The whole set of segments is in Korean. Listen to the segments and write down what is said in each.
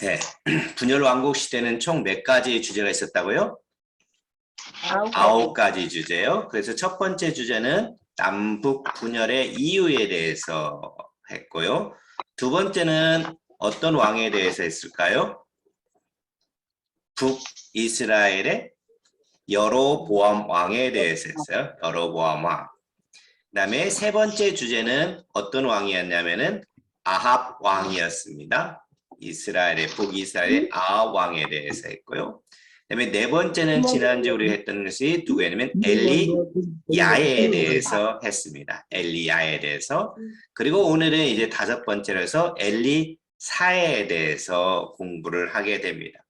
네. 분열 왕국 시대는 총 몇 가지 주제가 있었다고요? 9가지 주제요. 그래서 첫 번째 주제는 남북 분열의 이유에 대해서 했고요. 두 번째는 어떤 왕에 대해서 했을까요? 북이스라엘의 여로보암 왕에 대해서 했어요. 여로보암 왕. 그 다음에 세 번째 주제는 어떤 왕이었냐면은 아합 왕이었습니다. 이스라엘의 북이스라엘의 아합 왕에 대해서 했고요. 그다음에 네 번째는 지난주에 우리 했던 것이 누구냐면 엘리야에 대해서 했습니다. 엘리야에 대해서. 그리고 오늘은 이제 다섯 번째로 해서 엘리사에 대해서 공부를 하게 됩니다.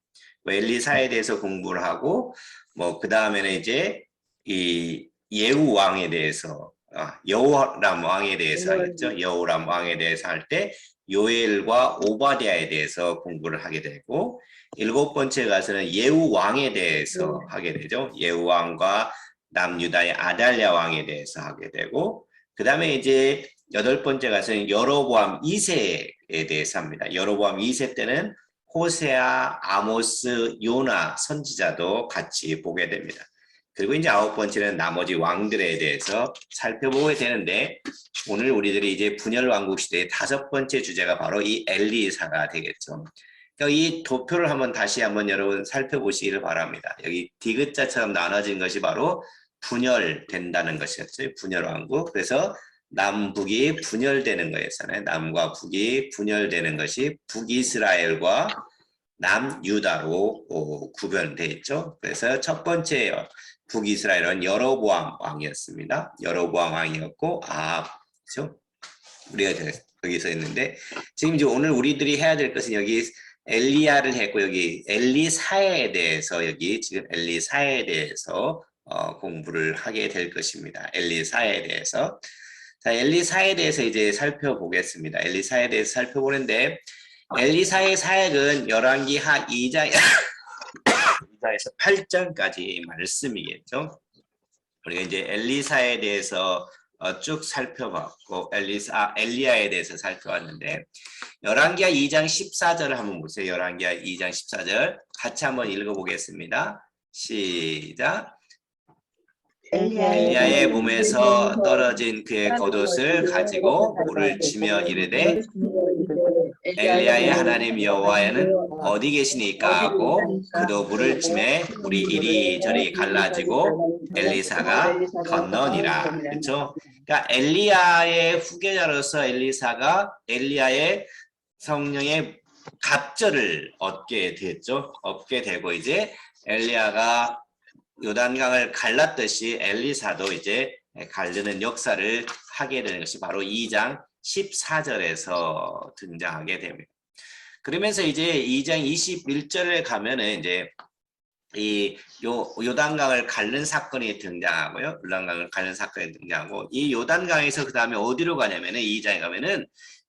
엘리사에 대해서 공부를 하고 뭐 그 다음에는 이제 이 예후 왕에 대해서 여호람 왕에 대해서 하겠죠. 여호람 왕에 대해서 할 때 요엘과 오바댜에 대해서 공부를 하게 되고 일곱 번째 가서는 예후 왕에 대해서 하게 되죠. 예후 왕과 남유다의 아달랴 왕에 대해서 하게 되고 그 다음에 이제 여덟 번째 가서는 여로보암 2세에 대해서 합니다. 여로보암 2세 때는 호세아, 아모스, 요나 선지자도 같이 보게 됩니다. 그리고 이제 아홉 번째는 나머지 왕들에 대해서 살펴보게 되는데 오늘 우리들이 이제 분열 왕국 시대의 다섯 번째 주제가 바로 이 엘리사가 되겠죠. 그러니까 이 도표를 다시 한번 여러분 살펴보시기를 바랍니다. 여기 디귿자처럼 나눠진 것이 바로 분열된다는 것이었죠. 분열 왕국. 그래서 남북이 분열되는 거였잖아요. 남과 북이 분열되는 것이 북이스라엘과 남유다로 구별되어 있죠. 그래서 첫 번째 북이스라엘은 여로보암 왕이었습니다. 여로보암 왕이었고 그렇죠? 우리가 여기서 있는데 지금 이제 오늘 우리들이 해야 될 것은 여기 엘리야를 했고 여기 엘리사에 대해서 여기 지금 엘리사에 대해서 공부를 하게 될 것입니다. 엘리사에 대해서. 자, 엘리사에 대해서 이제 살펴보겠습니다. 엘리사에 대해서 살펴보는데 엘리사의 사역은 열왕기 하 2장 2장에서 8장까지 말씀이겠죠. 우리가 이제 엘리사에 대해서 쭉 살펴봤고 엘리야에 대해서 살펴봤는데 열왕기하 2장 14절을 한번 보세요. 열왕기하 2장 14절 같이 한번 읽어보겠습니다. 시작. 엘리야의 몸에서 떨어진 그의 겉옷을 가지고 물을 치며 이르되 엘리야의 하나님 여호와는 어디 계시니까 하고 그도 물을 치매 물이 이리저리 갈라지고 엘리사가 건너니라. 그렇죠? 그러니까 엘리야의 후계자로서 엘리사가 엘리야의 성령의 갑절을 얻게 됐죠. 얻게 되고 이제 엘리야가 요단강을 갈랐듯이 엘리사도 이제 갈르는 역사를 하게 되는 것이 바로 2장 14절에서 등장하게 됩니다. 그러면서 이제 2장 21절에 가면은 이제 이 요단강을 갈른 사건이 등장하고요. 요단강을 갈른 사건이 등장하고 이 요단강에서 그 다음에 어디로 가냐면은 2장에 가면은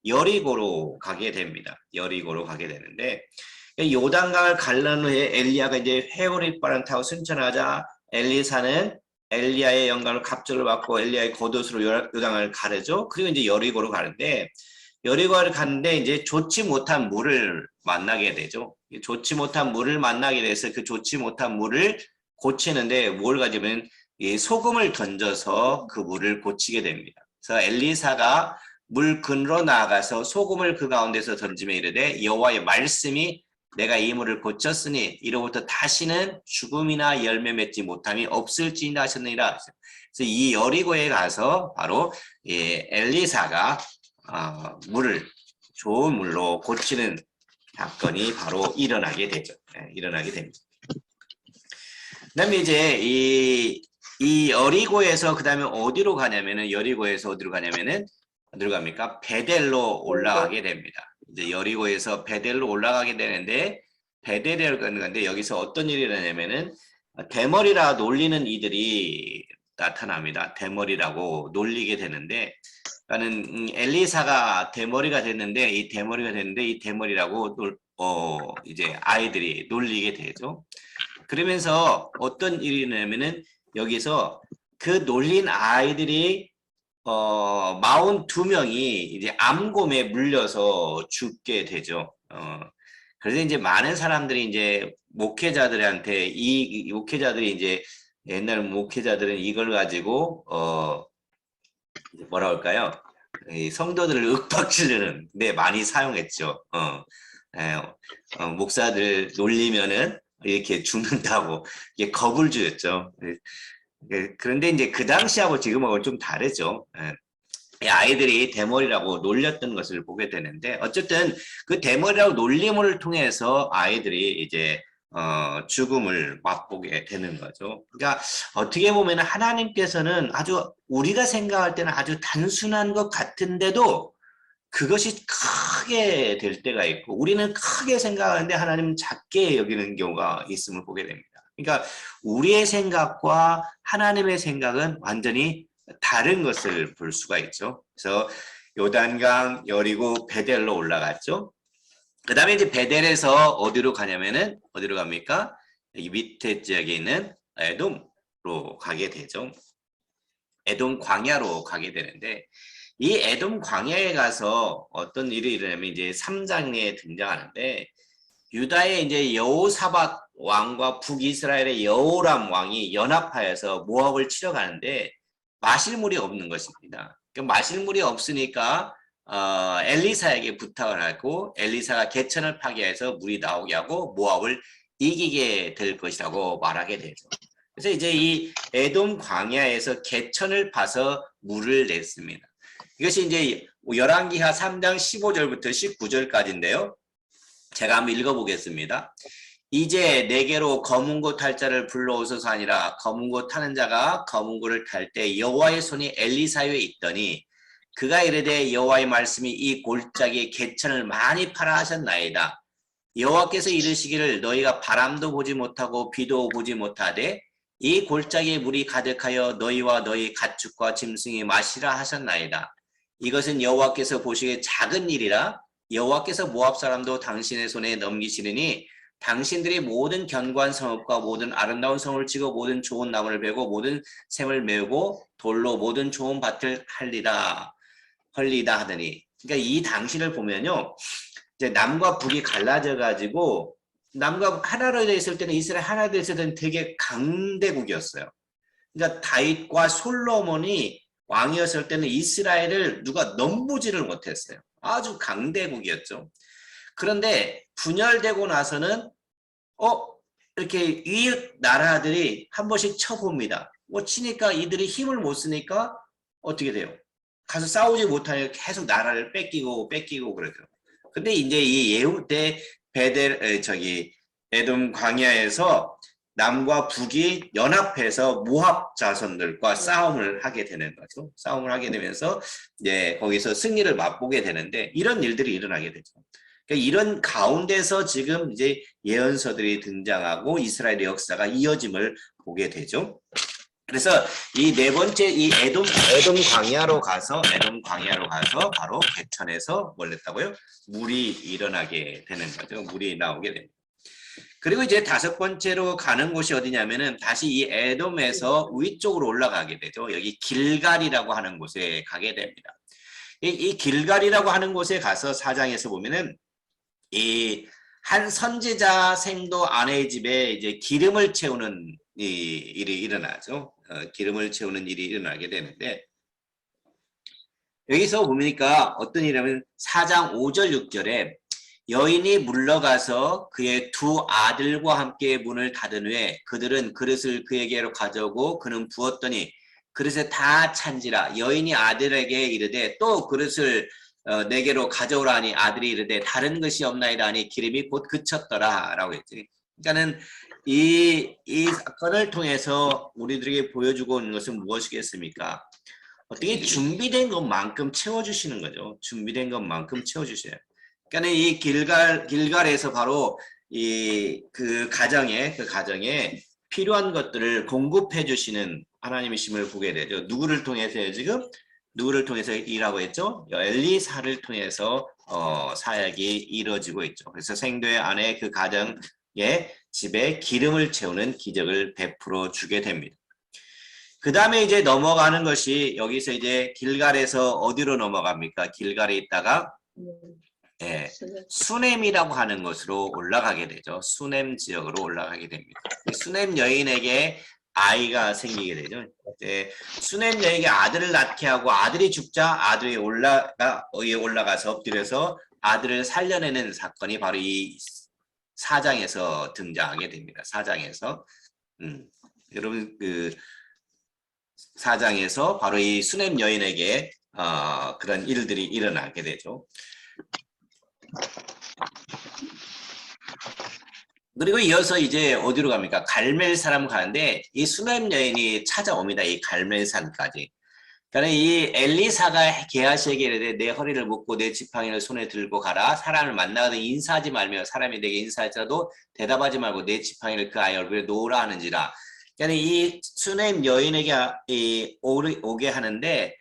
여리고로 가게 됩니다. 여리고로 가게 되는데 요단강을 갈른 후에 엘리야가 이제 회오리바람 타고 순천하자 엘리사는 엘리야의 영광을 갑절을 받고 엘리야의 겉옷으로 요단강을 가르죠. 그리고 이제 여리고로 가는데 여리고를 갔는데 이제 좋지 못한 물을 만나게 되죠. 좋지 못한 물을 만나게 돼서 그 좋지 못한 물을 고치는데 뭘 가지면 소금을 던져서 그 물을 고치게 됩니다. 그래서 엘리사가 물 근으로 나아가서 소금을 그 가운데서 던지며 이르되 여호와의 말씀이 내가 이 물을 고쳤으니 이로부터 다시는 죽음이나 열매 맺지 못함이 없을지니라 하셨느니라. 그래서 이 여리고에 가서 바로 엘리사가 물을 좋은 물로 고치는 사건이 바로 일어나게 되죠. 일어나게 됩니다. 그다음에 이제 이 여리고에서 그다음에 어디로 가냐면은 여리고에서 어디로 가냐면은 어디로 갑니까? 베델로 올라가게 됩니다. 이제 여리고에서 베델로 올라가게 되는데 베델을 가는 건데 여기서 어떤 일이 일어나냐면은 대머리라 놀리는 이들이 나타납니다. 대머리라고 놀리게 되는데 그러니까는 엘리사가 대머리가 됐는데 이 대머리라고 이제 아이들이 놀리게 되죠. 그러면서 어떤 일이 일어나냐면은 여기서 그 놀린 아이들이 42명이 이제 암곰에 물려서 죽게 되죠. 그래서 이제 많은 사람들이 이제 목회자들한테 이 목회자들이 이제 옛날 목회자들은 이걸 가지고 뭐라 할까요? 이 성도들을 윽박지르는 데 많이 사용했죠. 목사들 놀리면은 이렇게 죽는다고 이게 겁을 주었죠. 그런데 이제 그 당시하고 지금하고 좀 다르죠. 이 아이들이 대머리라고 놀렸던 것을 보게 되는데 어쨌든 그 대머리라고 놀림을 통해서 아이들이 이제 죽음을 맛보게 되는 거죠. 그러니까 어떻게 보면 하나님께서는 아주 우리가 생각할 때는 아주 단순한 것 같은데도 그것이 크게 될 때가 있고 우리는 크게 생각하는데 하나님은 작게 여기는 경우가 있음을 보게 됩니다. 그러니까 우리의 생각과 하나님의 생각은 완전히 다른 것을 볼 수가 있죠. 그래서 요단강, 여리고, 베델로 올라갔죠. 그 다음에 이제 베델에서 어디로 가냐면은 어디로 갑니까? 여기 밑에 지역에 있는 에돔으로 가게 되죠. 에돔 광야로 가게 되는데 이 에돔 광야에 가서 어떤 일이 일어나면 이제 3장에 등장하는데 유다의 이제 여호사밧 왕과 북이스라엘의 여호람 왕이 연합하여서 모압을 치러 가는데 마실 물이 없는 것입니다. 마실 물이 없으니까 엘리사에게 부탁을 하고 엘리사가 개천을 파괴해서 물이 나오게 하고 모압을 이기게 될 것이라고 말하게 되죠. 그래서 이제 이 에돔 광야에서 개천을 파서 물을 냈습니다. 이것이 이제 열왕기하 3장 15절부터 19절까지인데요. 제가 한번 읽어보겠습니다. 이제 내게로 검은고 탈 자를 불러오소서 하니라. 검은고 타는 자가 검은고를 탈 때 여호와의 손이 엘리사에 있더니 그가 이르되 여호와의 말씀이 이 골짜기에 개천을 많이 파라 하셨나이다. 여호와께서 이르시기를 너희가 바람도 보지 못하고 비도 보지 못하되 이 골짜기에 물이 가득하여 너희와 너희 가축과 짐승이 마시라 하셨나이다. 이것은 여호와께서 보시기에 작은 일이라 여호와께서 모압 사람도 당신의 손에 넘기시리니 당신들이 모든 견고한 성읍과 모든 아름다운 성을 치고 모든 좋은 나무를 베고 모든 샘을 메우고 돌로 모든 좋은 밭을 헐리다 하더니 그러니까 이 당시를 보면요 이제 남과 북이 갈라져 가지고 남과 하나로 되어 있을 때는 이스라엘 하나 되어 있을 때는 되게 강대국이었어요. 그러니까 다윗과 솔로몬이 왕이었을 때는 이스라엘을 누가 넘보지를 못했어요. 아주 강대국이었죠. 그런데 분열되고 나서는 이렇게 이웃 나라들이 한 번씩 쳐봅니다. 치니까 이들이 힘을 못 쓰니까 어떻게 돼요? 가서 싸우지 못하니까 계속 나라를 뺏기고 그러죠. 근데 이제 이 예후 때 에돔 광야에서 남과 북이 연합해서 모압 자손들과 싸움을 하게 되는 거죠. 싸움을 하게 되면서 이제 거기서 승리를 맛보게 되는데 이런 일들이 일어나게 되죠. 그러니까 이런 가운데서 지금 이제 예언서들이 등장하고 이스라엘의 역사가 이어짐을 보게 되죠. 그래서 이 네 번째 이 에돔 광야로 가서 바로 개천에서 뭘 했다고요? 물이 일어나게 되는 거죠. 물이 나오게 됩니다. 그리고 이제 다섯 번째로 가는 곳이 어디냐면은 다시 이 에돔에서 위쪽으로 올라가게 되죠. 여기 길갈이라고 하는 곳에 가게 됩니다. 이 길갈이라고 하는 곳에 가서 4장에서 보면은 이 한 선지자 생도 아내의 집에 이제 기름을 채우는 이 일이 일어나죠. 기름을 채우는 일이 일어나게 되는데 여기서 보니까 어떤 일이냐면 4장 5절 6절에 여인이 물러가서 그의 두 아들과 함께 문을 닫은 후에 그들은 그릇을 그에게로 가져오고 그는 부었더니 그릇에 다 찬지라. 여인이 아들에게 이르되 또 그릇을 내게로 가져오라 하니 아들이 이르되 다른 것이 없나이다 하니 기름이 곧 그쳤더라 라고 했지. 그러니까는 이 사건을 통해서 우리들에게 보여주고 있는 것은 무엇이겠습니까? 어떻게 준비된 것만큼 채워주시는 거죠. 준비된 것만큼 채워주셔요. 그러니까 이 길갈에서 바로 그 가정에 필요한 것들을 공급해 주시는 하나님이심을 보게 되죠. 누구를 통해서요 지금? 누구를 통해서 일하고 있죠? 엘리사를 통해서 사역이 이루어지고 있죠. 그래서 생도의 아내 그 가정의 집에 기름을 채우는 기적을 베풀어 주게 됩니다. 그 다음에 이제 넘어가는 것이 여기서 이제 길갈에서 어디로 넘어갑니까? 길갈에 있다가 예, 수넴이라고 하는 곳으로 올라가게 되죠. 수넴 지역으로 올라가게 됩니다. 수넴 여인에게 아이가 생기게 되죠. 이제 수넴 여인에게 아들을 낳게 하고 아들이 죽자 아들이 올라가서 엎드려서 아들을 살려내는 사건이 바로 이 4장에서 등장하게 됩니다. 4장에서 여러분 그 4장에서 바로 이 수넴 여인에게 그런 일들이 일어나게 되죠. 그리고 이어서 이제 어디로 갑니까? 갈멜산으로 가는데 이 수넴 여인이 찾아옵니다. 이 갈멜산까지. 그러니까 이 엘리사가 게하시에게 이르되 내 허리를 묶고 내 지팡이를 손에 들고 가라. 사람을 만나거든 인사하지 말며 사람이 내게 인사할지라도 대답하지 말고 내 지팡이를 그 아이 얼굴에 놓으라 하는지라. 그러니까 이 수넴 여인에게 오게 하는데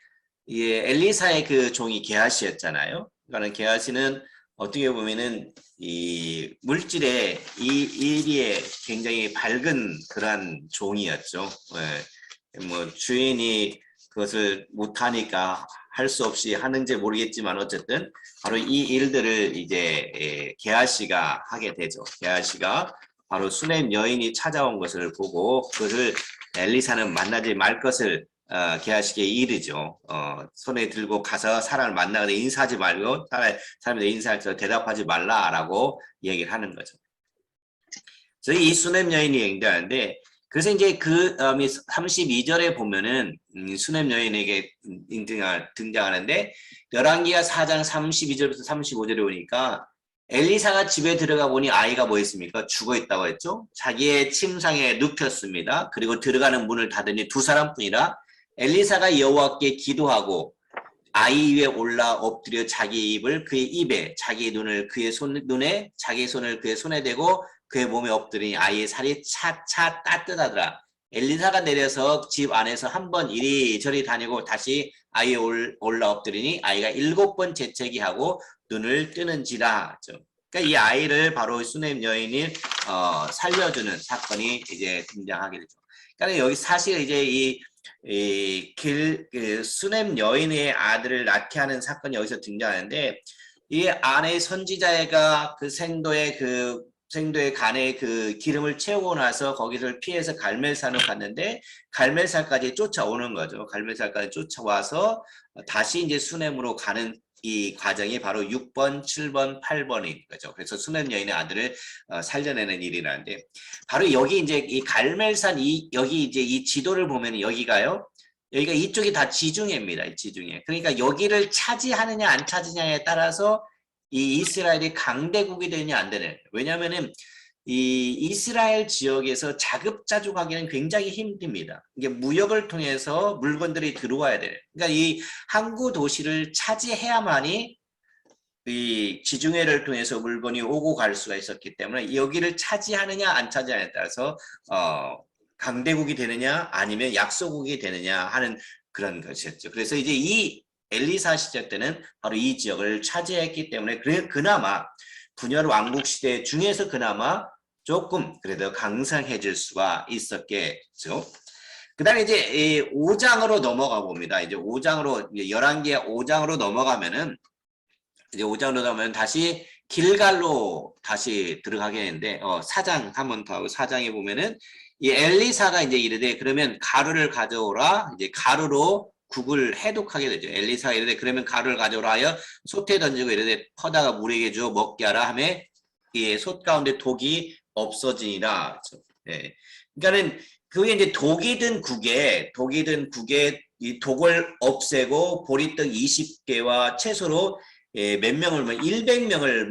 이 엘리사의 그 종이 게하시였잖아요. 그러니까 게하시는 어떻게 보면은 이 물질의 이 일에 굉장히 밝은 그러한 종이었죠. 예. 뭐 주인이 그것을 못하니까 할 수 없이 하는지 모르겠지만 어쨌든 바로 이 일들을 이제 게하시가 하게 되죠. 게하시가 바로 수넴 여인이 찾아온 것을 보고 그것을 엘리사는 만나지 말 것을 게하시게 이르죠. 손에 들고 가서 사람을 만나거나 인사하지 말고 사람들 인사할 때 대답하지 말라라고 얘기를 하는 거죠. 그래서 이 수넴 여인이 얘기하는데 그래서 이제 그 32절에 보면은 수넴 여인에게 등장하는데 열왕기하 4장 32절부터 35절에 오니까 엘리사가 집에 들어가 보니 아이가 뭐 했습니까? 죽어 있다고 했죠. 자기의 침상에 눕혔습니다. 그리고 들어가는 문을 닫으니 두 사람뿐이라 엘리사가 여호와께 기도하고 아이 위에 올라 엎드려 자기 입을 그의 입에 자기 눈을 그의 눈에 자기 손을 그의 손에 대고 그의 몸에 엎드리니 아이의 살이 차차 따뜻하더라. 엘리사가 내려서 집 안에서 한번 이리저리 다니고 다시 아이에 올라 엎드리니 아이가 7번 재채기하고 눈을 뜨는지라. 그러니까 이 아이를 바로 수넴 여인이 살려주는 사건이 이제 등장하게 되죠. 그러니까 여기 사실 이제 수넴 여인의 아들을 낳게 하는 사건이 여기서 등장하는데 이 아내 선지자가 그 생도의 간에 그 기름을 채우고 나서 거기를 피해서 갈멜산으로 갔는데 갈멜산까지 쫓아오는 거죠. 갈멜산까지 쫓아와서 다시 이제 수넴으로 가는 이 과정이 바로 6번, 7번, 8번인 거죠. 그래서 수넴 여인의 아들을 살려내는 일이라는데 바로 여기 이제 이 갈멜산 여기 이제 이 지도를 보면 여기가 이쪽이 다 지중해입니다. 지중해. 그러니까 여기를 차지하느냐 안 차지냐에 따라서 이 이스라엘이 강대국이 되느냐 안 되느냐. 왜냐하면은 이 이스라엘 지역에서 자급자족하기는 굉장히 힘듭니다. 이게 무역을 통해서 물건들이 들어와야 돼요. 그러니까 이 항구 도시를 차지해야만이 이 지중해를 통해서 물건이 오고 갈 수가 있었기 때문에 여기를 차지하느냐 안 차지하느냐에 따라서 강대국이 되느냐 아니면 약소국이 되느냐 하는 그런 것이었죠. 그래서 이제 이 엘리사 시절 때는 바로 이 지역을 차지했기 때문에 그나마 분열 왕국 시대 중에서 그나마 조금 그래도 강성해질 수가 있었겠죠. 그 다음에 이제 5장으로 넘어가 봅니다. 이제 5장으로, 열왕기하 5장으로 넘어가면은, 이제 5장으로 넘어가면 다시 길갈로 다시 들어가게 되는데, 4장 한번 더 하고 4장에 보면은, 이 엘리사가 이제 이르되, 그러면 가루를 가져오라, 이제 가루로 국을 해독하게 되죠. 엘리사가 이르되, 그러면 가루를 가져오라 하여 솥에 던지고 이르되, 퍼다가 물에게 주어 먹게 하라 하며, 이 솥 가운데 독이 없어지니라. 네. 그러니까는 그게 이제 독이 든 국에 이 독을 없애고 보리떡 20개와 채소로 몇 명을 100명을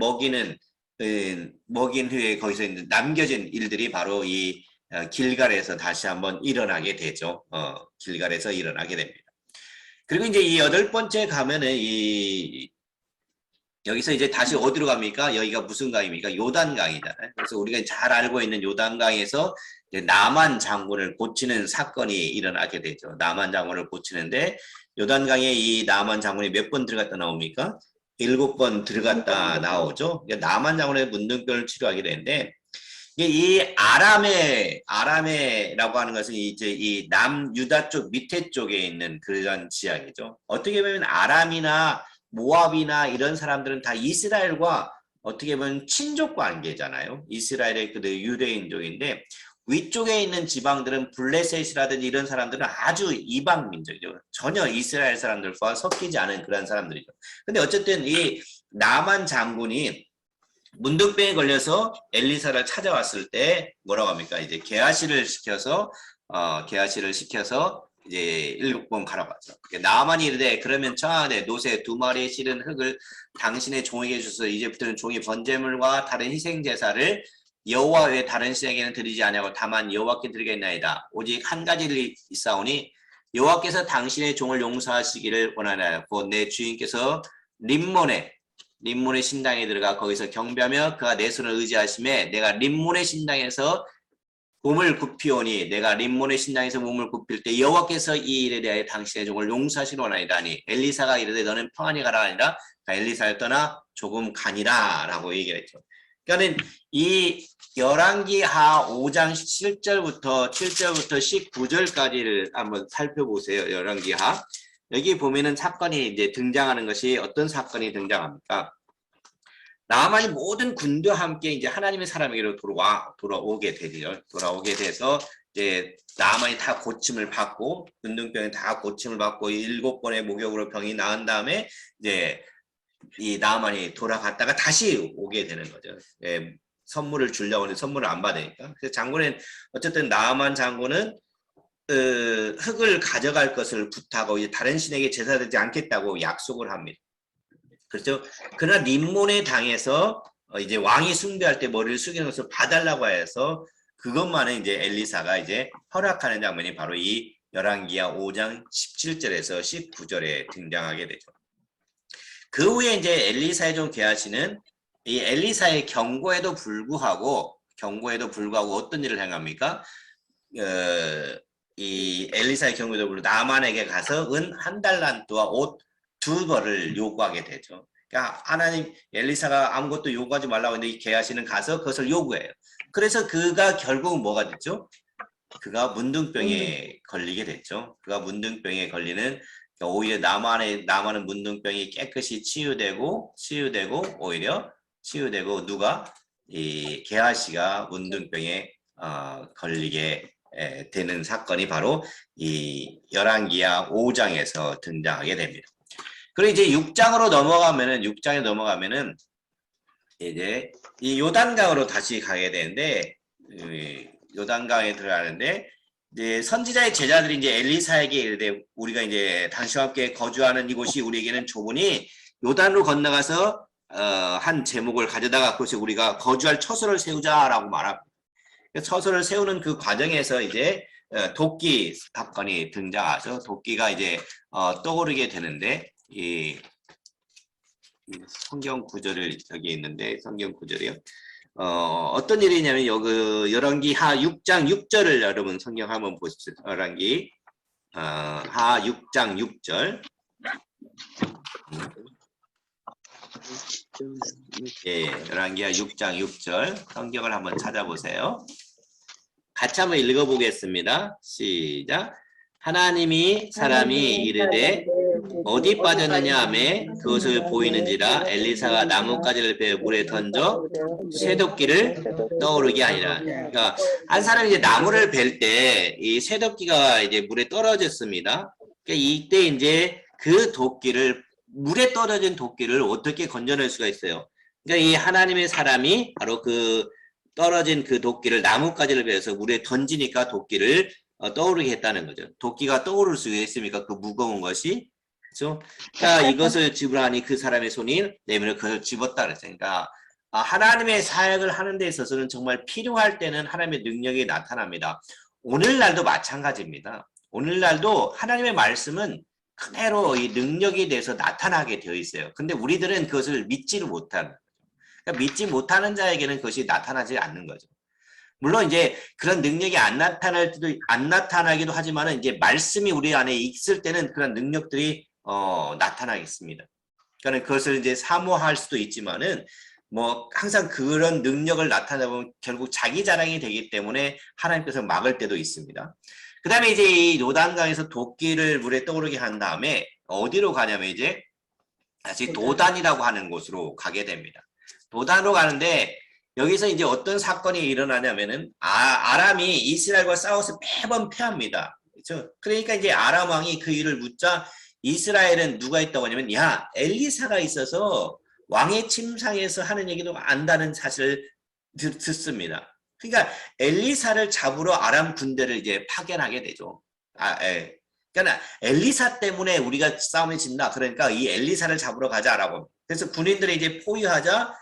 먹인 후에 거기서 이제 남겨진 일들이 바로 이 길갈에서 다시 한번 일어나게 되죠. 길갈에서 일어나게 됩니다. 그리고 이제 이 8번째 가면은 여기서 이제 다시 어디로 갑니까? 여기가 무슨 강입니까? 요단강이잖아요. 그래서 우리가 잘 알고 있는 요단강에서 나만 장군을 고치는 사건이 일어나게 되죠. 나만 장군을 고치는데 요단강에 이 나만 장군이 몇 번 들어갔다 나옵니까? 7번 들어갔다 나오죠. 나만 장군의 문둥병을 치료하게 되는데 이 아람에라고 하는 것은 이제 이 남유다 쪽 밑에 쪽에 있는 그런 지역이죠. 어떻게 보면 아람이나 모압이나 이런 사람들은 다 이스라엘과 어떻게 보면 친족 관계잖아요. 이스라엘의 그 유대인족인데 위쪽에 있는 지방들은 블레셋이라든지 이런 사람들은 아주 이방 민족이죠. 전혀 이스라엘 사람들과 섞이지 않은 그런 사람들이죠. 근데 어쨌든 이 나만 장군이 문둥병에 걸려서 엘리사를 찾아왔을 때 뭐라고 합니까? 이제 게하시를 시켜서 이제 7번 가라고 하죠. 나만이 이르되 그러면 청하되 노새 2마리의 실은 흙을 당신의 종에게 주소서 이제부터는 종이 번제물과 다른 희생 제사를 여호와 외에 다른 신에게는 드리지 아니하고 다만 여호와께 드리겠나이다. 오직 한 가지를 있사오니 여호와께서 당신의 종을 용서하시기를 원하나이다. 곧 내 주인께서 림몬의 신당에 들어가 거기서 경배하며 그가 내 손을 의지하심에 내가 림몬의 신당에서 몸을 굽히오니 내가 림몬의 신당에서 몸을 굽힐 때 여호와께서 이 일에 대하여 당신의 종을 용서하시러 원하이다 하니 엘리사가 이르되 너는 평안히 가라 하니라. 엘리사를 떠나 조금 가니라 라고 얘기를 했죠. 그러니까 이 열왕기하 5장 7절부터 19절까지를 한번 살펴보세요. 열왕기하. 여기 보면은 사건이 이제 등장하는 것이 어떤 사건이 등장합니까? 나만이 모든 군대와 함께 이제 하나님의 사람에게로 돌아오게 되죠. 돌아오게 돼서 이제 나만이 다 고침을 받고 문둥병에 다 고침을 받고 7번의 목욕으로 병이 나은 다음에 이제 이 나만이 돌아갔다가 다시 오게 되는 거죠. 예, 선물을 주려고 하는데 선물을 안 받으니까. 그래서 장군은 어쨌든 나만 장군은 흙을 가져갈 것을 부탁하고 이제 다른 신에게 제사드리지 않겠다고 약속을 합니다. 그렇죠. 그러나 림몬의 당에서 이제 왕이 숭배할 때 머리를 숙이는 것을 봐달라고 해서 그것만은 이제 엘리사가 이제 허락하는 장면이 바로 이 열왕기하 5장 17절에서 19절에 등장하게 되죠. 그 후에 이제 엘리사의 종 게하시는 이 엘리사의 경고에도 불구하고 어떤 일을 행합니까? 이 엘리사의 경고에도 불구하고 나만에게 가서 은 1달란트와 옷 2벌을 요구하게 되죠. 그러니까 하나님 엘리사가 아무것도 요구하지 말라고 했는데 이 게하시는 가서 그것을 요구해요. 그래서 그가 결국 뭐가 됐죠? 그가 문둥병에 걸리게 됐죠. 그가 문둥병에 걸리는 오히려 나만은 문둥병이 깨끗이 치유되고 누가 이 게하시가 문둥병에 걸리게 되는 사건이 바로 이 열왕기하 5장에서 등장하게 됩니다. 그리고 이제 6장에 넘어가면은 이제 이 요단강으로 다시 가게 되는데 요단강에 들어가는데 이제 선지자의 제자들이 이제 엘리사에게 이르되 우리가 이제 당신과 함께 거주하는 이곳이 우리에게는 좁으니 요단으로 건너가서 한 제목을 가져다가 그것이 우리가 거주할 처소를 세우자라고 말합니다. 처소를 세우는 그 과정에서 이제 도끼 사건이 등장하죠. 도끼가 이제 떠오르게 되는데 이 성경 구절을 여기 있는데 성경 구절이요. 어떤 일이냐면 여기 열왕기하 6장 6절을 여러분 성경 한번 보십시오. 열왕기 하 6장 6절. 예, 열왕기하 6장 6절 성경을 한번 찾아보세요. 같이 한번 읽어보겠습니다. 시작. 하나님이 사람이 이르되 어디 빠졌느냐 하매 그것을 보이는지라 엘리사가 나뭇가지를 베어 물에 던져 쇠도끼를 떠오르게 하니라. 그러니까 한 사람이 이제 나무를 벨 때 이 쇠도끼가 이제 물에 떨어졌습니다. 그러니까 이때 이제 그 도끼를 물에 떨어진 도끼를 어떻게 건져낼 수가 있어요? 그러니까 이 하나님의 사람이 바로 그 떨어진 그 도끼를 나뭇가지를 베어서 물에 던지니까 도끼를 떠오르게 했다는 거죠. 도끼가 떠오를 수 있습니까? 그 무거운 것이. 그렇죠? 그러니까 이것을 집으라니 그 사람의 손이 내밀어 그것을 집었다 그랬어요. 그러니까 하나님의 사역을 하는 데 있어서는 정말 필요할 때는 하나님의 능력이 나타납니다. 오늘날도 마찬가지입니다. 오늘날도 하나님의 말씀은 그대로 이 능력에 대해서 나타나게 되어 있어요. 근데 우리들은 그것을 믿지를 못하는 거죠. 그러니까 믿지 못하는 자에게는 그것이 나타나지 않는 거죠. 물론 이제 그런 능력이 안 나타나기도 하지만은 이제 말씀이 우리 안에 있을 때는 그런 능력들이 나타나겠습니다. 그러니까 그것을 이제 사모할 수도 있지만은 뭐 항상 그런 능력을 나타내보면 결국 자기 자랑이 되기 때문에 하나님께서 막을 때도 있습니다. 그 다음에 이제 이 요단강에서 도끼를 물에 떠오르게 한 다음에 어디로 가냐면 이제 다시 도단이라고 하는 곳으로 가게 됩니다. 도단으로 가는데 여기서 이제 어떤 사건이 일어나냐면은 아람이 이스라엘과 싸워서 매번 패합니다. 그렇죠? 그러니까 이제 아람 왕이 그 일을 묻자 이스라엘은 누가 있다고 하냐면 야 엘리사가 있어서 왕의 침상에서 하는 얘기도 안다는 사실을 듣습니다. 그러니까 엘리사를 잡으러 아람 군대를 이제 파견하게 되죠. 예. 그러니까 엘리사 때문에 우리가 싸움에 진다. 그러니까 이 엘리사를 잡으러 가자라고. 그래서 군인들이 이제 포위하자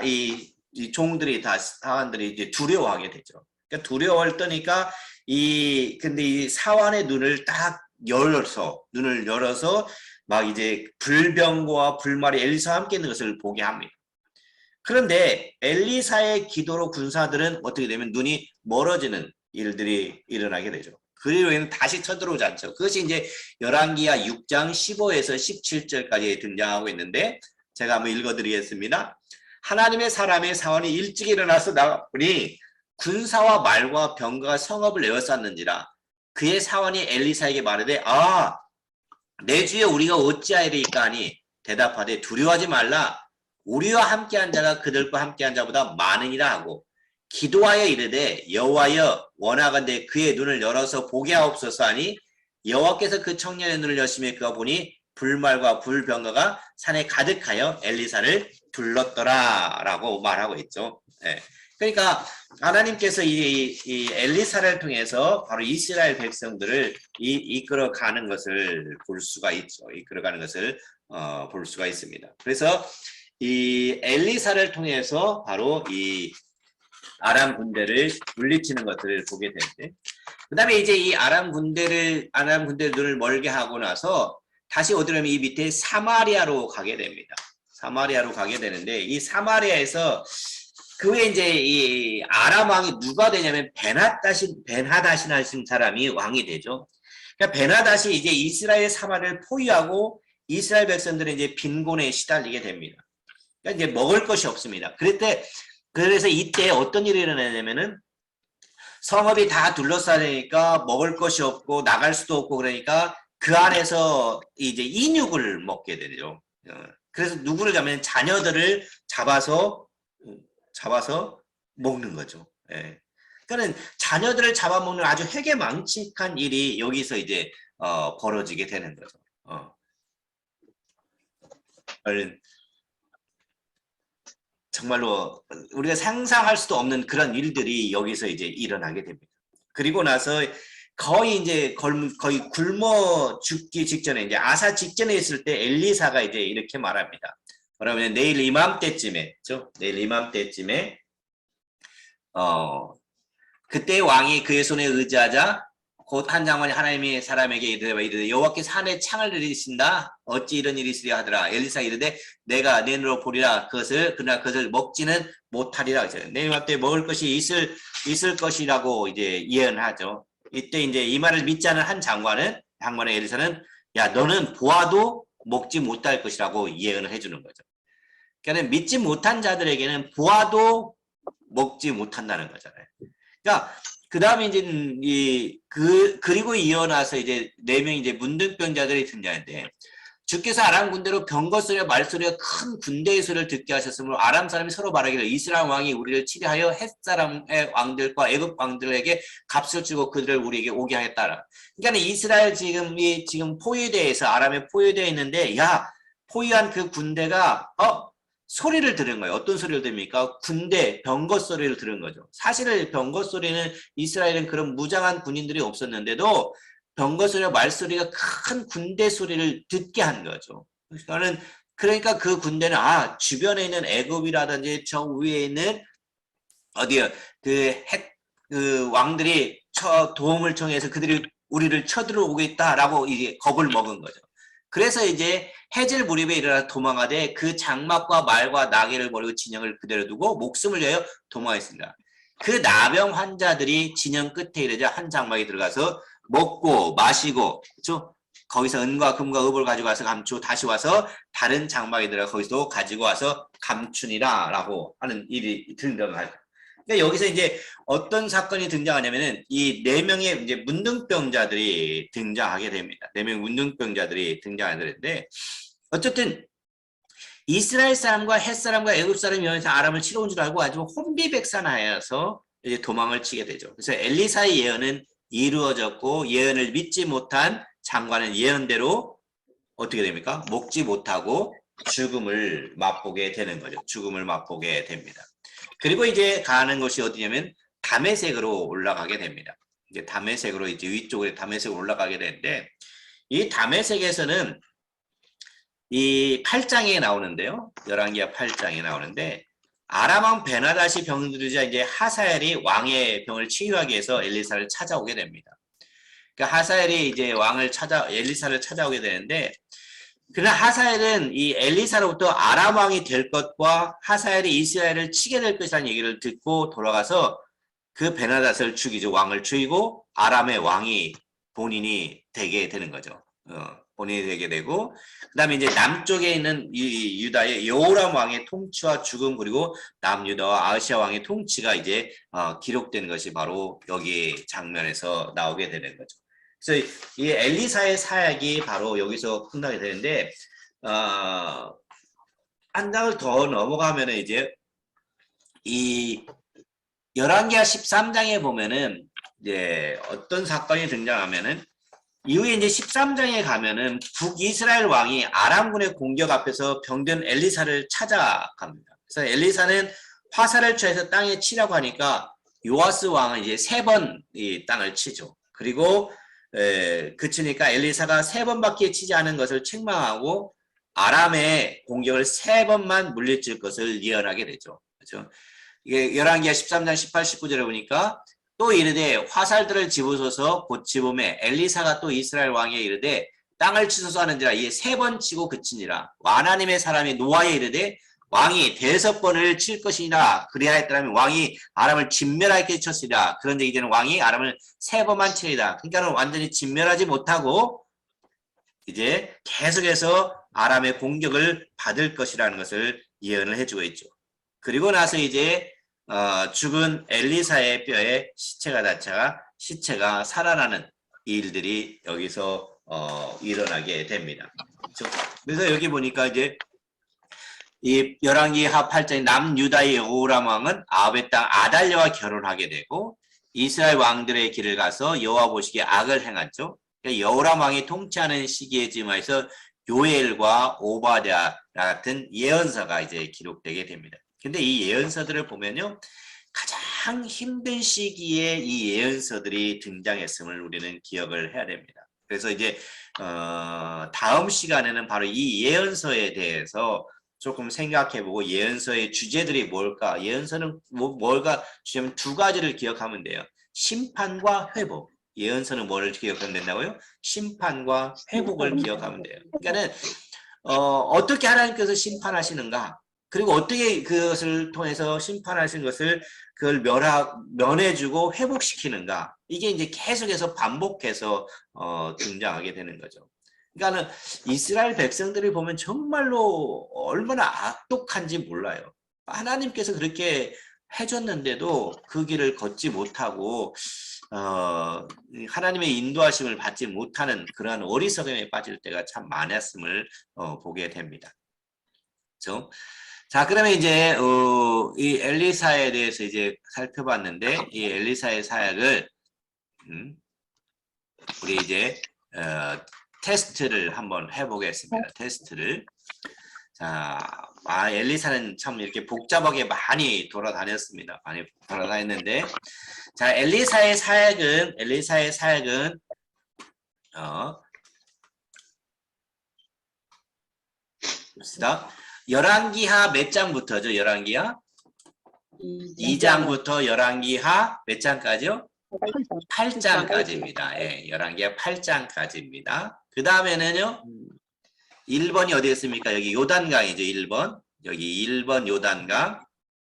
이 종들이 다 사관들이 이제 두려워하게 되죠. 그러니까 두려워할 때니까 근데 이 사환의 눈을 딱 눈을 열어서 막 이제 불병거와 불말이 엘리사와 함께 있는 것을 보게 합니다. 그런데 엘리사의 기도로 군사들은 어떻게 되면 눈이 멀어지는 일들이 일어나게 되죠. 그리고는 다시 쳐들어오지 않죠. 그것이 이제 열왕기하 6장 15에서 17절까지 등장하고 있는데 제가 한번 읽어드리겠습니다. 하나님의 사람의 사원이 일찍 일어나서 나가보니 군사와 말과 병거가 성읍을 에워쌌는지라. 그의 사원이 엘리사에게 말하되 내 주여 우리가 어찌하리이까 하니 대답하되 두려워하지 말라. 우리와 함께한 자가 그들과 함께한 자보다 많으니라 하고 기도하여 이르되 여호와여 원하건대 그의 눈을 열어서 보게 하옵소서 하니 여호와께서 그 청년의 눈을 여시며 그가 보니 불말과 불병거가 산에 가득하여 엘리사를 둘렀더라 라고 말하고 있죠. 네. 그러니까 하나님께서 이 엘리사를 통해서 바로 이스라엘 백성들을 이끌어가는 것을 볼 수가 있죠. 이끌어가는 것을 볼 수가 있습니다. 그래서 이 엘리사를 통해서 바로 이 아람 군대를 물리치는 것을 보게 되는데, 그 다음에 이제 이 아람 군대를 눈을 멀게 하고 나서 다시 어디로 하면 이 밑에 사마리아로 가게 됩니다. 사마리아로 가게 되는데, 이 사마리아에서 그 후에 이제 이 아람 왕이 누가 되냐면 벤하닷이라는 사람이 왕이 되죠. 그러니까 벤하닷이 이제 이스라엘 사마리아를 포위하고 이스라엘 백성들은 이제 빈곤에 시달리게 됩니다. 그러니까 이제 먹을 것이 없습니다. 그래서 이때 어떤 일이 일어나냐면은 성읍이 다 둘러싸니까 먹을 것이 없고 나갈 수도 없고 그러니까 그 안에서 이제 인육을 먹게 되죠. 그래서 누구를 잡으면 자녀들을 잡아서 먹는 거죠. 예. 그러니까 자녀들을 잡아먹는 아주 회개망측한 일이 여기서 이제 벌어지게 되는 거죠. 정말로 우리가 상상할 수도 없는 그런 일들이 여기서 이제 일어나게 됩니다. 그리고 나서 거의 굶어 죽기 직전에 이제 아사 직전에 있을 때 엘리사가 이제 이렇게 말합니다. 그러면 내일 이맘때쯤에, 그렇죠? 내일 이맘때쯤에 그때 왕이 그의 손에 의지하자 곧 한 장관이 하나님의 사람에게 이르되 여호와께서 하늘에 창을 내리신다. 어찌 이런 일이 있으랴 하더라. 엘리사 이르되 내가 내 눈으로 보리라. 그러나 그것을 먹지는 못하리라. 내 이맘때 먹을 것이 있을 것이라고 이제 예언하죠. 이때 이제 이 말을 믿지 않은 한 장관의 엘리사는 야 너는 보아도 먹지 못할 것이라고 예언을 해주는 거죠. 그러니까 믿지 못한 자들에게는 보아도 먹지 못한다는 거잖아요. 그러니까 그 다음에 이제 그리고 이어나서 이제 4명이 이제 문둥병자들이 등장하는데 주께서 아람 군대로 병거 소리와 말소리와 큰 군대의 소리를 듣게 하셨으므로 아람 사람이 서로 말하기를 이스라엘 왕이 우리를 치려하여 헷 사람의 왕들과 애굽 왕들에게 값을 주고 그들을 우리에게 오게 하겠다라. 그러니까 이스라엘 지금 포위대에서 아람에 포위되어 있는데 포위한 그 군대가 소리를 들은 거예요. 어떤 소리를 들습니까? 군대, 병거 소리를 들은 거죠. 사실 병거 소리는 이스라엘은 그런 무장한 군인들이 없었는데도 병거 소리와 말소리가 큰 군대 소리를 듣게 한 거죠. 그러니까 그 군대는 주변에 있는 애굽이라든지 저 위에 있는 그 왕들이 도움을 청해서 그들이 우리를 쳐들어오겠다라고 이제 겁을 먹은 거죠. 그래서 이제 해질 무렵에 일어나 도망하되 그 장막과 말과 나귀를 버리고 진영을 그대로 두고 목숨을 위하여 도망했습니다. 그 나병 환자들이 진영 끝에 이르자 한 장막에 들어가서 먹고 마시고 그렇죠? 거기서 은과 금과 읍을 가지고 와서 감추고 다시 와서 다른 장막에 들어가 거기서 가지고 와서 감추니라 라고 하는 일이 등장할. 그러니까 여기서 이제 어떤 사건이 등장하냐면은 이 4명의 이제 문둥병자들이 등장하게 됩니다. 4명의 문둥병자들이 등장하는데 어쨌든 이스라엘 사람과 헷 사람과 애굽 사람이 여기서 아람을 치러 온 줄 알고 아주 혼비백산하여서 이제 도망을 치게 되죠. 그래서 엘리사의 예언은 이루어졌고 예언을 믿지 못한 장관은 예언대로 어떻게 됩니까? 먹지 못하고 죽음을 맛보게 되는 거죠. 죽음을 맛보게 됩니다. 그리고 이제 가는 곳이 어디냐면 다메섹으로 올라가게 됩니다. 이제 다메섹으로 이제 위쪽으로 다메섹으로 올라가게 되는데 이 다메섹에서는 이 8장에 나오는데요. 열왕기하 8장에 나오는데 아람 왕 베나다시 병들자 이제 하사엘이 왕의 병을 치유하기 위해서 엘리사를 찾아오게 됩니다. 그러니까 하사엘이 이제 엘리사를 찾아오게 되는데 그러나 하사엘은 이 엘리사로부터 아람 왕이 될 것과 하사엘이 이스라엘을 치게 될 것이라는 얘기를 듣고 돌아가서 그 베나닷을 죽이죠. 왕을 죽이고 아람의 왕이 본인이 되게 되는 거죠. 본인이 되게 되고 그 다음에 이제 남쪽에 있는 이 유다의 여호람 왕의 통치와 죽음 그리고 남유다와 아시아 왕의 통치가 이제 기록된 것이 바로 여기 장면에서 나오게 되는 거죠. 그래서 이 엘리사의 사역이 바로 여기서 끝나게 되는데 한 장을 더 넘어가면 이제 이 열왕기하 13장에 보면은 이제 어떤 사건이 등장하면은 이후에 이제 13장에 가면은 북이스라엘 왕이 아람군의 공격 앞에서 병든 엘리사를 찾아갑니다. 그래서 엘리사는 화살을 취해서 땅에 치라고 하니까 요아스 왕은 이제 3번 이 땅을 치죠. 그리고 그치니까 엘리사가 3번밖에 치지 않은 것을 책망하고 아람의 공격을 3번만 물리칠 것을 예언하게 되죠. 그렇죠? 이게 열왕기하 13장 18, 19절에 보니까 또 이르되 화살들을 집으소서 곧 집음에 엘리사가 또 이스라엘 왕에 이르되 땅을 치소서 하는지라 이에 3번 치고 그치니라. 하나님의 사람이 노아에 이르되 왕이 5번을 칠 것이니라. 그리하였더라면 왕이 아람을 진멸하게 쳤으리라. 그런데 이제는 왕이 아람을 3번만 치리라. 그러니까 완전히 진멸하지 못하고 이제 계속해서 아람의 공격을 받을 것이라는 것을 예언을 해주고 있죠. 그리고 나서 이제 죽은 엘리사의 뼈에 시체가 살아나는 일들이 여기서 일어나게 됩니다. 그래서 여기 보니까 이제 이 열왕기하 8장의 남유다의 여호람 왕은 아합의 땅 아달랴와 결혼하게 되고 이스라엘 왕들의 길을 가서 여호와 보시기에 악을 행했죠. 그러니까 여호람 왕이 통치하는 시기에 즈음하여서 요엘과 오바댜 같은 예언서가 이제 기록되게 됩니다. 근데 이 예언서들을 보면요. 가장 힘든 시기에 이 예언서들이 등장했음을 우리는 기억을 해야 됩니다. 그래서 이제 다음 시간에는 바로 이 예언서에 대해서 조금 생각해보고 예언서의 주제들이 뭘까? 예언서는 뭘까? 주제는 2가지를 기억하면 돼요. 심판과 회복. 예언서는 뭐를 기억하면 된다고요? 심판과 회복을 기억하면 돼요. 그러니까는 어떻게 하나님께서 심판하시는가? 그리고 어떻게 그것을 통해서 심판하신 것을 그걸 면해주고 회복시키는가? 이게 이제 계속해서 반복해서 등장하게 되는 거죠. 그러니까는 이스라엘 백성들이 보면 정말로 얼마나 악독한지 몰라요. 하나님께서 그렇게 해줬는데도 그 길을 걷지 못하고 하나님의 인도하심을 받지 못하는 그러한 어리석음에 빠질 때가 참 많았음을 보게 됩니다. 그렇죠? 자, 그러면 이제 이 엘리사에 대해서 이제 살펴봤는데 이 엘리사의 사역을 우리 이제 테스트를 한번 해보겠습니다. 테스트를. 자, 엘리사는 참 이렇게 복잡하게 많이 돌아다녔습니다. 많이 돌아다녔는데, 자, 엘리사의 사역은 봅시다. 열왕기하 몇 장부터죠? 열왕기하 2장부터 열왕기하 몇 장까지요? 8장까지입니다. 예, 열왕기하 8장까지입니다. 그 다음에는요, 1번이 어디였습니까? 여기 요단강이죠, 1번. 여기 1번 요단강.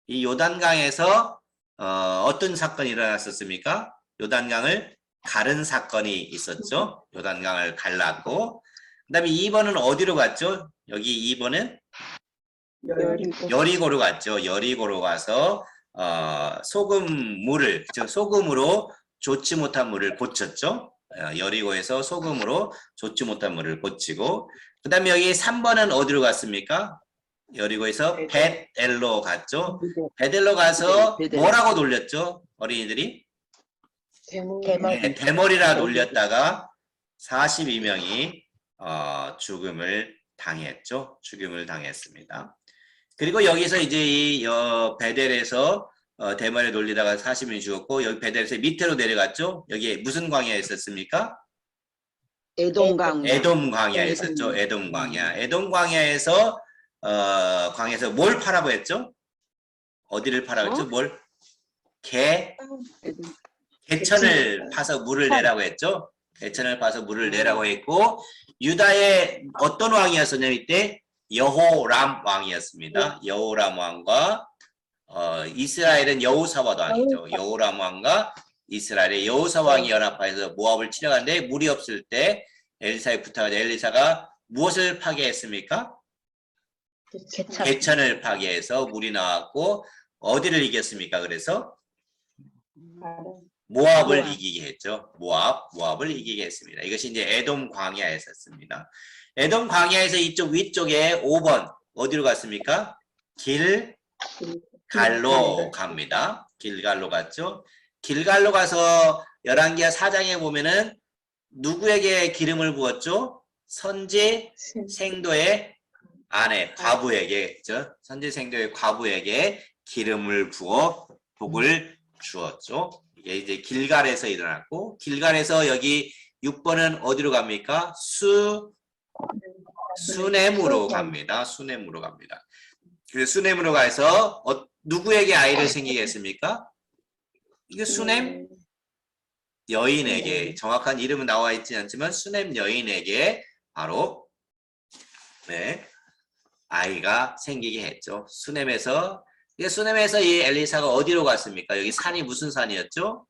이 요단강에서 어떤 사건이 일어났었습니까? 요단강을 가른 사건이 있었죠. 요단강을 갈랐고. 그 다음에 2번은 어디로 갔죠? 여기 2번은 여리고로 갔죠. 여리고로 가서 소금으로 좋지 못한 물을 고쳤죠. 여리고에서 소금으로 좋지 못한 물을 고치고, 그 다음에 여기 3번은 어디로 갔습니까? 여리고에서 벳엘로 갔죠. 벳엘로 가서 뭐라고 놀렸죠? 어린이들이? 네, 대머리라 놀렸다가 42명이 죽음을 당했죠. 죽음을 당했습니다. 그리고 여기서 이제 이 베델에서 대머리에 놀리다가 40명이 죽었고, 여기 베델에서 밑으로 내려갔죠. 여기 무슨 광야에 있었습니까? 에돔 광야. 에돔 광야에 있었죠. 에돔 광야. 에돔 광야에서 광야에서 뭘 파라고 했죠? 어디를 파라고 했죠? 뭘? 개천을 파서 물을 내라고 했죠. 개천을 파서 물을 내라고 했고, 유다의 어떤 왕이었었냐면 이때 여호람 왕이었습니다. 여호람 왕과 이스라엘은 여호사밧 왕이죠. 여호람 왕과 이스라엘의 여호사 왕이 연합하여서 모압을 치려가는데 물이 없을 때 엘리사에 부탁하자 엘리사가 무엇을 파괴했습니까? 개천을 파괴해서 물이 나왔고, 어디를 이겼습니까? 그래서 모압을 이기게 했죠. 모압을 이기게 했습니다. 이것이 이제 에돔 광야에 있었습니다. 에돔 광야에서 이쪽 위쪽에 5번 어디로 갔습니까? 길갈로 갑니다. 길갈로 갔죠. 길갈로 가서 열왕기하 4장에 보면은 누구에게 기름을 부었죠? 선지 생도의 아내 과부에게, 그죠? 선지 생도의 과부에게 기름을 부어 복을 주었죠. 이게 이제 길갈에서 일어났고, 길갈에서 여기 6번은 어디로 갑니까? 수넴으로 갑니다. 수넴으로 갑니다. 그래서 수넴으로 가서 누구에게 아이를 생기게 했습니까? 이게 수넴 여인에게, 정확한 이름은 나와 있지 않지만 수넴 여인에게 바로 아이가 생기게 했죠. 수넴에서 이 엘리사가 어디로 갔습니까? 여기 산이 무슨 산이었죠?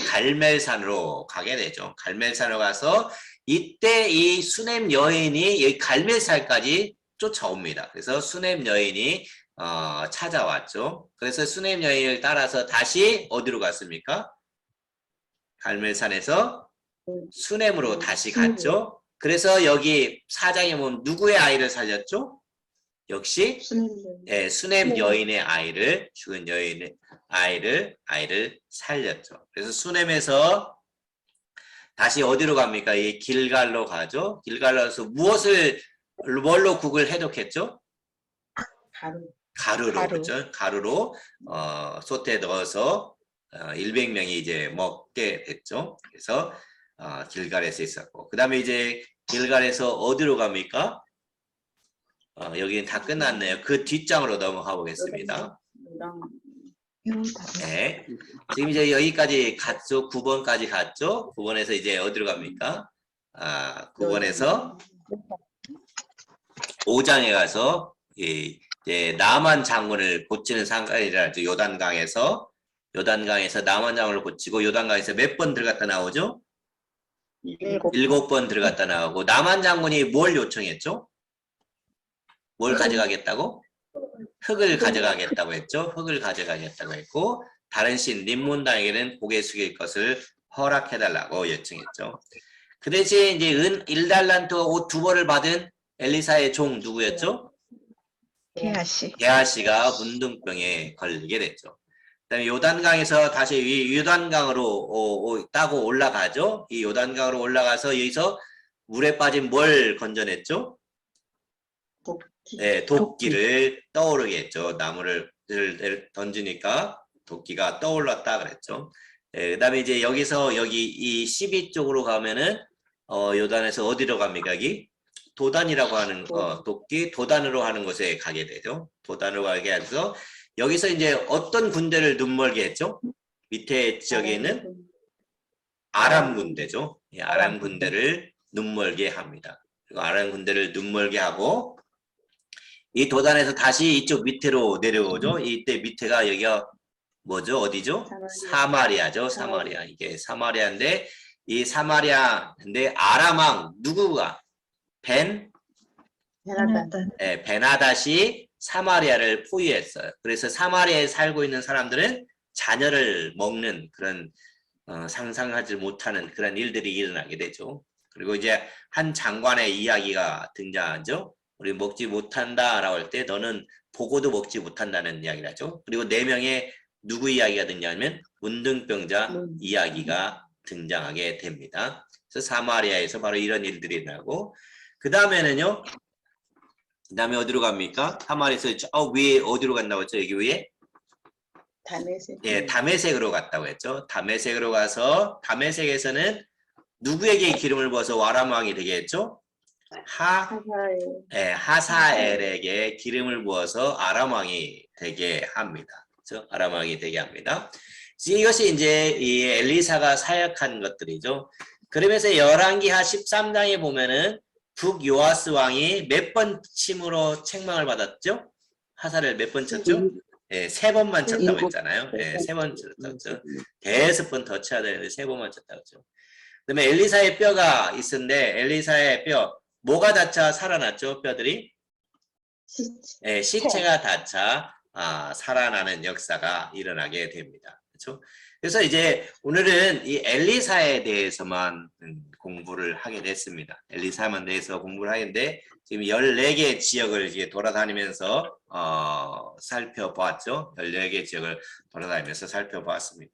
갈멜산으로 가게 되죠. 갈멜산으로 가서 이때 이 수넴 여인이 여기 갈멜산까지 쫓아옵니다. 그래서 수넴 여인이 찾아왔죠. 그래서 수넴 여인을 따라서 다시 어디로 갔습니까? 갈멜산에서 수넴으로 다시 갔죠. 그래서 여기 4장에 보면 누구의 아이를 살렸죠? 역시 수넴 여인의 아이를, 죽은 여인의 아이를 살렸죠. 그래서 수넴에서 다시 어디로 갑니까? 이 길갈로 가죠. 길갈로에서 뭘로 국을 해독했죠? 가루로, 그렇죠? 가루로 솥에 넣어서 100명이 이제 먹게 됐죠. 그래서 길갈에서 있었고, 그 다음에 이제 길갈에서 어디로 갑니까? 여기는 다 끝났네요. 그 뒷장으로 넘어가 보겠습니다. 네. 지금 이제 여기까지 갔죠. 9번까지 갔죠. 9번에서 이제 어디로 갑니까? 9번에서 5장에 가서 이제 나만 장군을 고치는 상관이라 요단강에서 나만 장군을 고치고, 요단강에서 몇 번 들어갔다 나오죠? 7번 들어갔다 나오고, 나만 장군이 뭘 요청했죠? 뭘 가져가겠다고? 흙을 가져가겠다고 했죠. 흙을 가져가겠다고 했고, 다른 신 림몬당에게는 고개 숙일 것을 허락해달라고 요청했죠. 그 대신 이제 은 1달란트 옷 2벌을 받은 엘리사의 종 누구였죠? 게하시가 문둥병에 걸리게 됐죠. 그다음에 요단강에서 다시 요단강으로 따고 올라가죠. 이 요단강으로 올라가서 여기서 물에 빠진 뭘 건져냈죠? 네, 도끼를 떠오르게 했죠. 나무를 던지니까 도끼가 떠올랐다 그랬죠. 네, 그다음에 이제 여기서 여기 이 12쪽으로 가면은 요단에서 어디로 갑니까? 여기 도단이라고 하는 도단으로 하는 곳에 가게 되죠. 도단으로 가게 해서 여기서 이제 어떤 군대를 눈멀게 했죠? 밑에 지역에 있는 아람 군대죠. 예, 아람 군대를 눈멀게 합니다. 그리고 아람 군대를 눈멀게 하고, 이 도단에서 다시 이쪽 밑으로 내려오죠. 이때 밑에가 여기가 뭐죠? 어디죠? 사마리아죠. 사마리아. 이게 사마리아인데, 이 사마리아인데 아람 왕 누구가? 베나닷이 사마리아를 포위했어요. 그래서 사마리아에 살고 있는 사람들은 자녀를 먹는 그런 상상하지 못하는 그런 일들이 일어나게 되죠. 그리고 이제 한 장관의 이야기가 등장하죠. 우리 먹지 못한다라고 할 때 너는 보고도 먹지 못한다는 이야기를 하죠. 그리고 4명의 누구 이야기가 등장하면 문둥병자 이야기가 등장하게 됩니다. 그래서 사마리아에서 바로 이런 일들이 일어나고 그 다음에는요. 그 다음에 어디로 갑니까? 사마리아에서 위에 어디로 간다고 했죠? 여기 위에? 다메섹. 예, 다메섹으로 갔다고 했죠. 다메섹으로 가서 다메섹에서는 누구에게 기름을 부어서 와람 왕이 되게 했죠? 하사엘에게 기름을 부어서 아람 왕이 되게 합니다. 그렇죠? 아람 왕이 되게 합니다. 이것이 이제 이 엘리사가 사역한 것들이죠. 그러면서 열왕기하 13장에 보면은 북요아스 왕이 몇 번 침으로 책망을 받았죠? 하사를 몇 번 쳤죠? 예, 3번만 쳤다고 했잖아요. 예, 3번 쳤죠. 5번 더 쳐야 되는데 3번만 쳤다고 했죠. 그다음에 엘리사의 뼈가 있었는데 엘리사의 뼈 뭐가 닿자 살아났죠? 뼈들이? 예, 시체가 닿자 살아나는 역사가 일어나게 됩니다. 그렇죠? 그래서 이제 오늘은 이 엘리사에 대해서만 공부를 하게 됐습니다. 엘리사만 대해서 공부를 하는데 지금 14개 지역을 이제 돌아다니면서 살펴보았죠. 14개 지역을 돌아다니면서 살펴보았습니다.